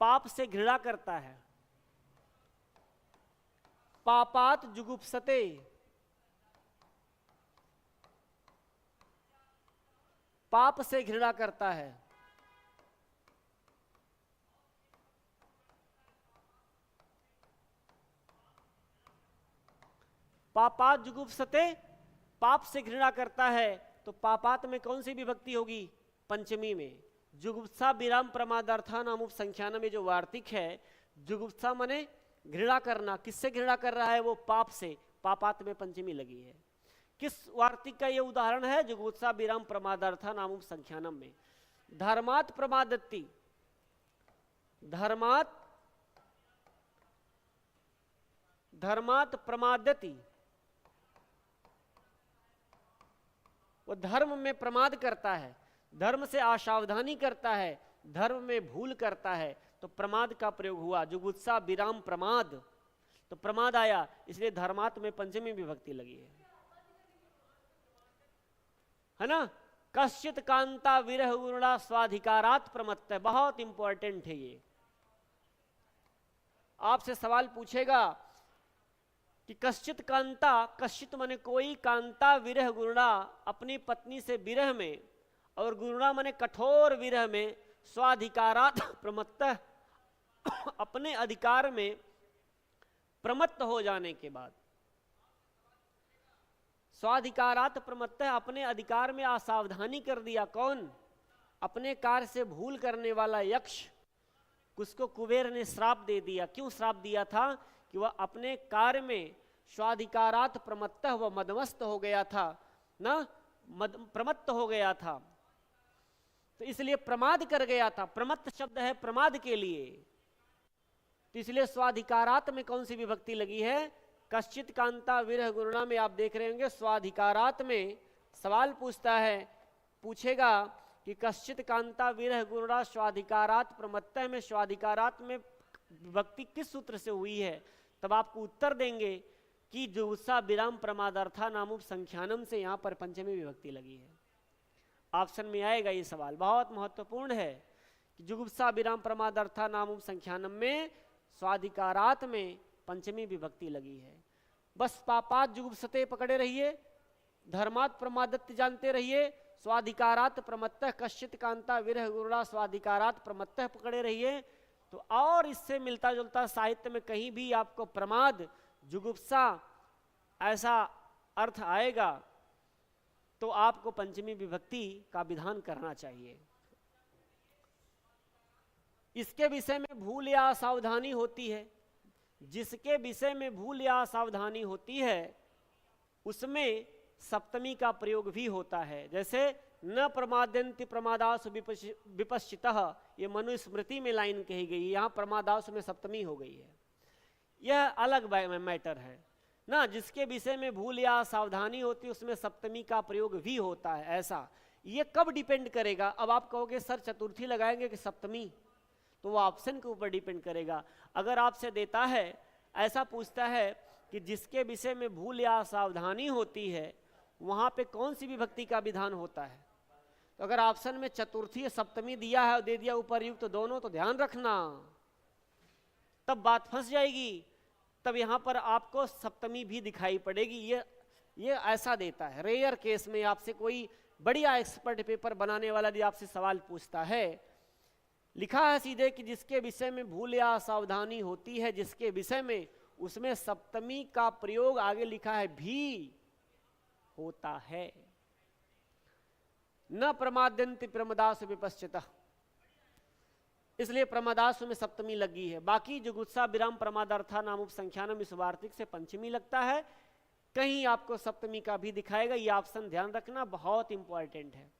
पाप से घृणा करता है। पापात जुगुप्सते, पाप से घृणा करता है। पापात जुगुप्सते, पाप से घृणा करता है। तो पापात में कौन सी विभक्ति होगी? पंचमी में। जुगुप्सा विराम प्रमादार्था नाम उपसंख्यान में जो वार्तिक है, जुगुप्सा माने घृणा करना। किससे घृणा कर रहा है? वो पाप से। पापात में पंचमी लगी है। किस वार्तिक का ये उदाहरण है? जुगुप्सा विराम प्रमादार्था नाम उपसंख्यानम में। धर्मात् प्रमादत्ति, धर्मात् प्रमादति, वो धर्म में प्रमाद करता है, धर्म से असावधानी करता है, धर्म में भूल करता है, तो प्रमाद का प्रयोग हुआ। जुगुप्सा विराम प्रमाद, तो प्रमाद आया, इसलिए धर्मात् में पंचमी विभक्ति लगी है ना। कश्चित कांता विरह उर्णा स्वाधिकारात् प्रमत्त, बहुत इंपॉर्टेंट है ये। आपसे सवाल पूछेगा कि कश्चित कांता, कश्चित माने कोई, कांता विरह गुरुणा, अपनी पत्नी से विरह में, और गुरुणा माने कठोर विरह में, स्वाधिकारात् प्रमत्त, अपने अधिकार में प्रमत्त हो जाने के बाद। स्वाधिकारात् प्रमत्त, अपने अधिकार में असावधानी कर दिया। कौन? अपने कार्य से भूल करने वाला यक्ष। उसको कुबेर ने श्राप दे दिया। क्यों श्राप दिया था? कि वह अपने कार्य में स्वाधिकारात् प्रमत्त, वह मदमस्त हो गया था ना, प्रमत्त हो गया था, तो इसलिए प्रमाद कर गया था। प्रमत्त शब्द है प्रमाद के लिए, तो इसलिए स्वाधिकारात् में कौन सी विभक्ति लगी है? कश्चित कांता विरह गुरुणा में आप देख रहे होंगे स्वाधिकारात् में सवाल पूछता है, पूछेगा कि कश्चित कांता विरह गुरुणा स्वाधिकारात् प्रमत्त में स्वाधिकारात् में विभक्ति किस सूत्र से हुई है? तब आपको उत्तर देंगे कि जुगुप्सा विराम प्रमादार्था नामुप संख्यानम से यहां पर पंचमी विभक्ति लगी है। ऑप्शन में आएगा ये सवाल, बहुत महत्वपूर्ण है कि जुगुप्सा विराम प्रमादार्था नामुप संख्यानम में स्वाधिकारात् में पंचमी विभक्ति लगी है। बस पापात जुगुप्सते पकड़े रहिए, धर्मात् प्रमादत्य जानते रहिए, स्वाधिकारात् प्रमत्तः कश्चित कांता विरह गुरुड़ा, स्वाधिकारात् प्रमत्तः पकड़े रहिए। तो और इससे मिलता जुलता साहित्य में कहीं भी आपको प्रमाद, जुगुप्सा ऐसा अर्थ आएगा तो आपको पंचमी विभक्ति का विधान करना चाहिए। इसके विषय में भूल या असावधानी होती है, जिसके विषय में भूल या असावधानी होती है उसमें सप्तमी का प्रयोग भी होता है। जैसे न प्रमादयन्ति प्रमादासु विपश्चितः, ये मनुस्मृति में लाइन कही गई, यहाँ प्रमादासु में सप्तमी हो गई है। यह अलग मैटर है ना, जिसके विषय में भूल या सावधानी होती है उसमें सप्तमी का प्रयोग भी होता है। ऐसा ये कब डिपेंड करेगा? अब आप कहोगे सर चतुर्थी लगाएंगे कि सप्तमी, तो वो ऑप्शन के ऊपर डिपेंड करेगा। अगर आपसे देता है, ऐसा पूछता है कि जिसके विषय में भूल या सावधानी होती है वहां पे कौन सी विभक्ति का विधान होता है, तो अगर ऑप्शन में चतुर्थी सप्तमी दिया है और दे दिया उपर्युक्त तो दोनों, तो ध्यान रखना, तब बात फंस जाएगी। तब यहां पर आपको सप्तमी भी दिखाई पड़ेगी। ये ऐसा देता है। रेयर केस में आपसे कोई बढ़िया एक्सपर्ट पेपर बनाने वाला यदि आपसे सवाल पूछता है, लिखा है सीधे कि जिसके विषय में भूल या सावधानी होती है, जिसके विषय में, उसमें सप्तमी का प्रयोग आगे लिखा है भी होता है। न प्रमादयन्ति प्रमदासु विपश्चितः, इसलिए प्रमादासु में सप्तमी लगी है। बाकी जुगुत्सा विराम प्रमादार्था नाम उपसंख्यानम इस वार्तिक से पंचमी लगता है, कहीं आपको सप्तमी का भी दिखाएगा। ये ऑप्शन ध्यान रखना, बहुत इंपॉर्टेंट है।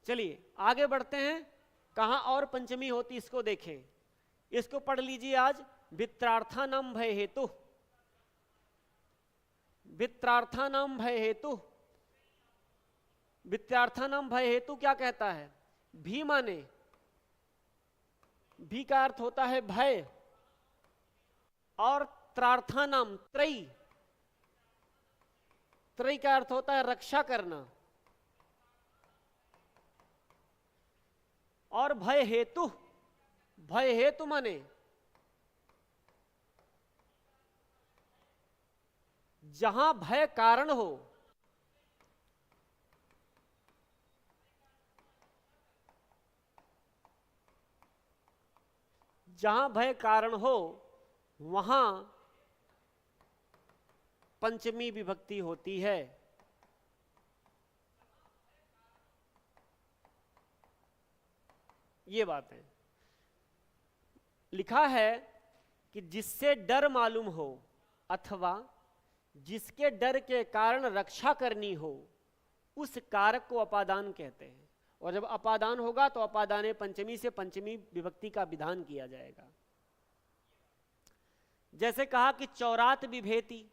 चलिए आगे बढ़ते हैं, कहां और पंचमी होती इसको देखें। इसको पढ़ लीजिए आज। वित्रार्थानाम भय हेतु, वित्रार्थानाम भय हेतु, वित्रार्थानाम भय हेतु क्या कहता है? भी माने, भी का अर्थ होता है भय, और त्रार्थानाम त्रयी, त्रयी का अर्थ होता है रक्षा करना, और भय हेतु, भय हेतु माने जहां भय कारण हो, जहां भय कारण हो वहां पंचमी विभक्ति होती है। ये बात है। लिखा है कि जिससे डर मालूम हो अथवा जिसके डर के कारण रक्षा करनी हो, उस कारक को अपादान कहते हैं। और जब अपादान होगा तो अपादाने पंचमी से पंचमी विभक्ति का विधान किया जाएगा। जैसे कहा कि चौरात विभेति,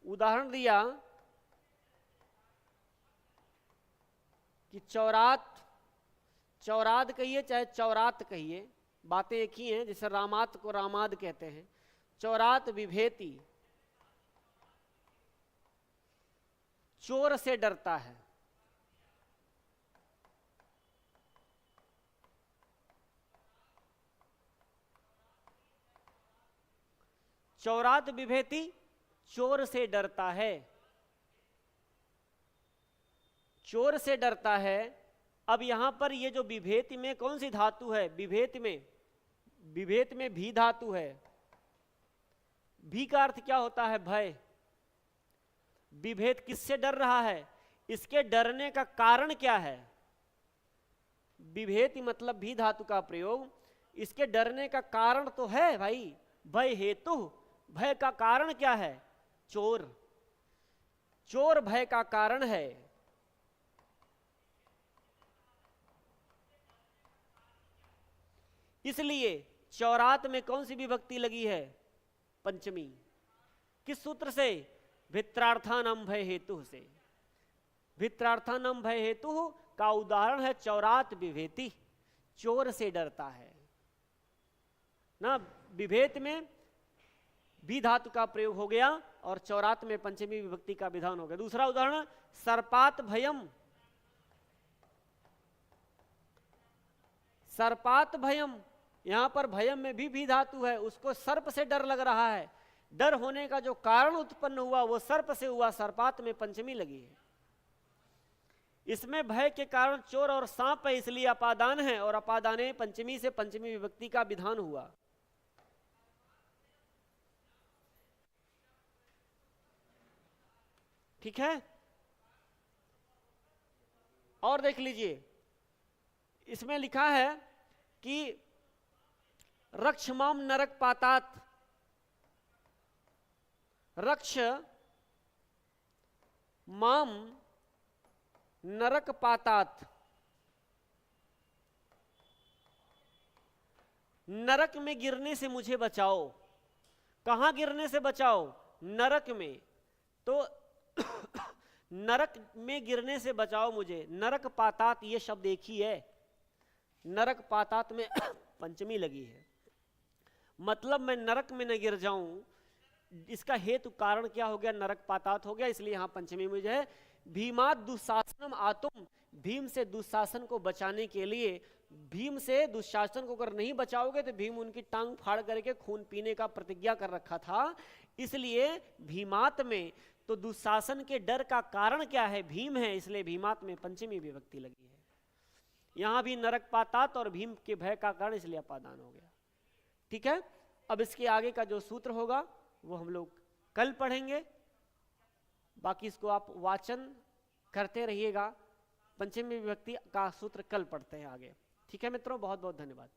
उदाहरण दिया कि चौरात, चौराद कहिए चाहे चौरात कहिए, बातें एक ही हैं। जैसे रामात को रामाद कहते हैं। चौरात विभेति, चोर से डरता है। चौरात विभेति, चोर से डरता है, चोर से डरता है। अब यहां पर ये जो विभेति में कौन सी धातु है? विभेति में, विभेति में भी धातु है। भी का अर्थ क्या होता है? भय। विभेद किससे डर रहा है? इसके डरने का कारण क्या है? विभेति मतलब भी धातु का प्रयोग। इसके डरने का कारण तो है भाई, भय हेतु। भय का कारण क्या है? चोर। चोर भय का कारण है। इसलिए चौरात में कौन सी विभक्ति लगी है? पंचमी। किस सूत्र से? भित्रार्थानम भय हेतु से। भित्रार्थानम भय हेतु का उदाहरण है चौरात विभेति, चोर से डरता है ना। विभेद में भी धातु का प्रयोग हो गया और चौरात में पंचमी विभक्ति का विधान हो गया। दूसरा उदाहरण सर्पात भयम, सर्पात भयम, यहां पर भयम में भी धातु है, उसको सर्प से डर लग रहा है। डर होने का जो कारण उत्पन्न हुआ वो सर्प से हुआ, सर्पात में पंचमी लगी है। इसमें भय के कारण चोर और सांप है, इसलिए अपादान है, और अपादाने पंचमी से पंचमी विभक्ति का विधान हुआ। ठीक है, और देख लीजिए, इसमें लिखा है कि रक्ष माम नरक पातात, रक्ष माम नरक पातात, नरक में गिरने से मुझे बचाओ। कहां गिरने से बचाओ? नरक में। तो नरक में गिरने से बचाओ मुझे। नरक पातात ये शब्द एक ही है, नरक पातात में पंचमी लगी है, मतलब मैं नरक में न गिर जाऊं। इसका हेतु कारण क्या हो गया? नरक पातात हो गया, इसलिए यहां पंचमी में जो है भीमात दुशासनम आतुम, भीम से दुशासन को बचाने के लिए, भीम से दुशासन को अगर नहीं बचाओगे तो भीम उनकी टांग फाड़ करके खून पीने का प्रतिज्ञा कर रखा था, इसलिए भीमात में। तो दुशासन के डर का कारण क्या है? भीम है, इसलिए भीमात में पंचमी विभक्ति लगी है। यहां भी नरक पातात और भीम के भय का कारण, इसलिए अपादान हो गया। ठीक है, अब इसके आगे का जो सूत्र होगा वो हम लोग कल पढ़ेंगे, बाकी इसको आप वाचन करते रहिएगा। पंचमी विभक्ति का सूत्र कल पढ़ते हैं आगे। ठीक है मित्रों, बहुत बहुत धन्यवाद।